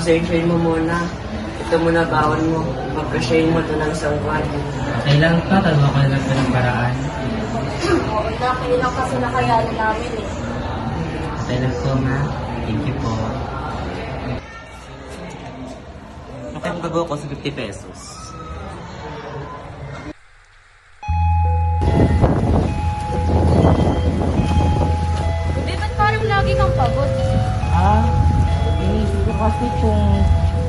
pasensyahin mo muna. Ito muna bawon mo. Magkasyahin mo ito ng isang buwan. Kailan pa? Tatawa ko na lang ng paraan. Oo na, kailan kasi nakayanan namin eh. Okay lang po, ma. Thank you po. Okay, magagawa ko sa 50 pesos. Hindi, ba't parang lagi kang pagod? Iniisip ko kasi kung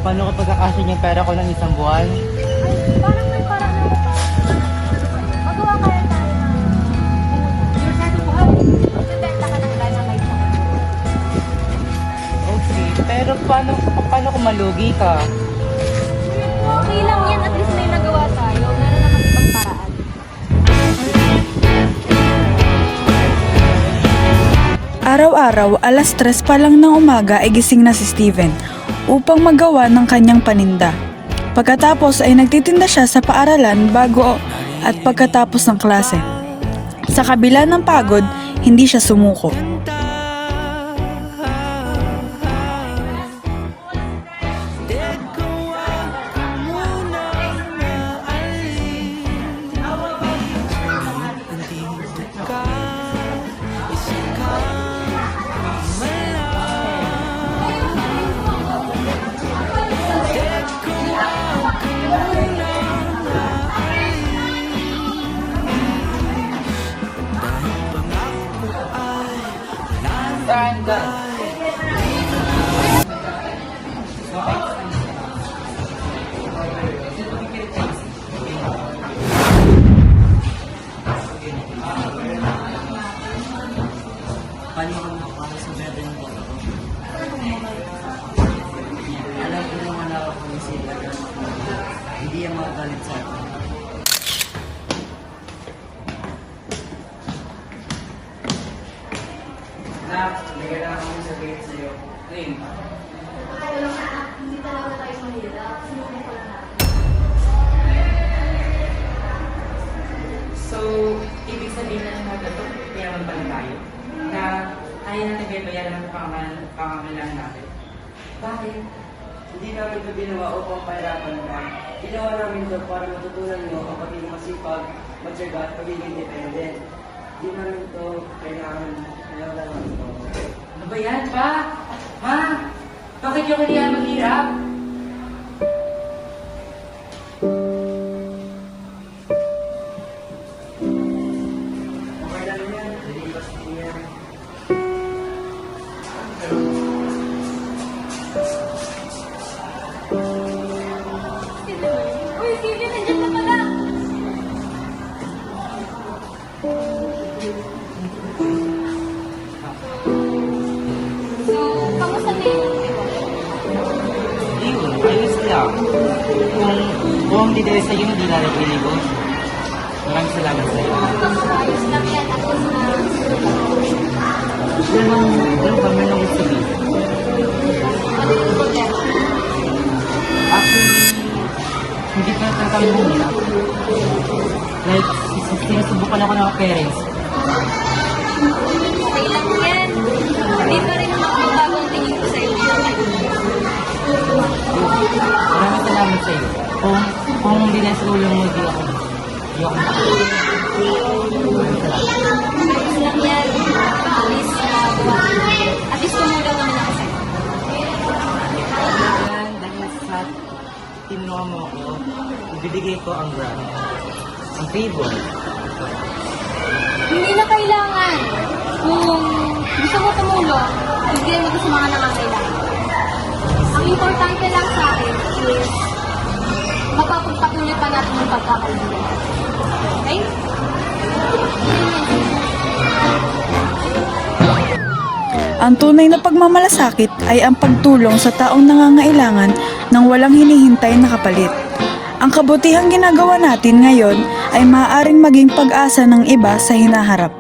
paano ko pagkakasya yung pera ko ng isang buwan. Ay, parang may parang na pa. Magawa kaya tayo na. Magbibenta ka ng dynamite sa Okay, pero paano kung malugi ka? Okay lang yan, at least may nagawa tayo. Meron naman ibang paraan. Araw-araw, alas 3 pa lang ng umaga ay gising na si Steven upang magawa ng kanyang paninda. Pagkatapos ay nagtitinda siya sa paaralan bago at pagkatapos ng klase. Sa kabila ng pagod, hindi siya sumuko. Paano ko makakuha sa beda ng boto ko? Alam ko naman ako kung sila. Hindi yan makagalit sa akin. Nak, may kailangan kong sabihin sa'yo. Ngayon, Hindi talaga tayo mahirap. Sinubukan ko lang natin. So, ibig sabihin na naman ito, mayaman pa rin tayo. Na kaya natin bayaran ang pangangailangan natin. Bakit? Hindi namin ito ginawa upang pahirapan ka. Ginawa namin ito para matutunan nyo ang pagiging masipag, matyaga at pagiging dependent. Hindi namin ito kailangan naman ito. Ano ba yan, pa? Ha? Bakit yung kaniya maghirap? Okay lang yan, nalipas din yan. Uy, Steven, nandiyan ka pala! So, kamusta na yung negosyo? Yun, ayos lang. Kung hindi dahil sa'yo, hindi na rin piligo. Maraming salamat sa'yo. Ayos lang yan, at least na... Ganun kami nang sabihin. Ano yung problema? Actually, hindi pa talaga kami humila. Like, sinusubukan ako ng parents. Okay lang yan. Hindi pa rin naman magbago ang tingin ko sa'yo. Maraming salamat sa'yo. Kung hindi na sa ulo mo, di ako makakita. Maraming salamat. Ayos lang yan. At least tumulong naman ako sa'yo. Yan, dahil sa tinulungan mo ako, ibibigay ko ang grant. Ang favor. Hindi na kailangan. Kung gusto mo tumulong, bigyan mo ito sa mga nangangailangan. Ang importante lang sa akin is mapapagpatuloy pa natin yung pagkakaibigan. Okay? Ang tunay na pagmamalasakit ay ang pagtulong sa taong nangangailangan ng walang hinihintay na kapalit. Ang kabutihang ginagawa natin ngayon ay maaaring maging pag-asa ng iba sa hinaharap.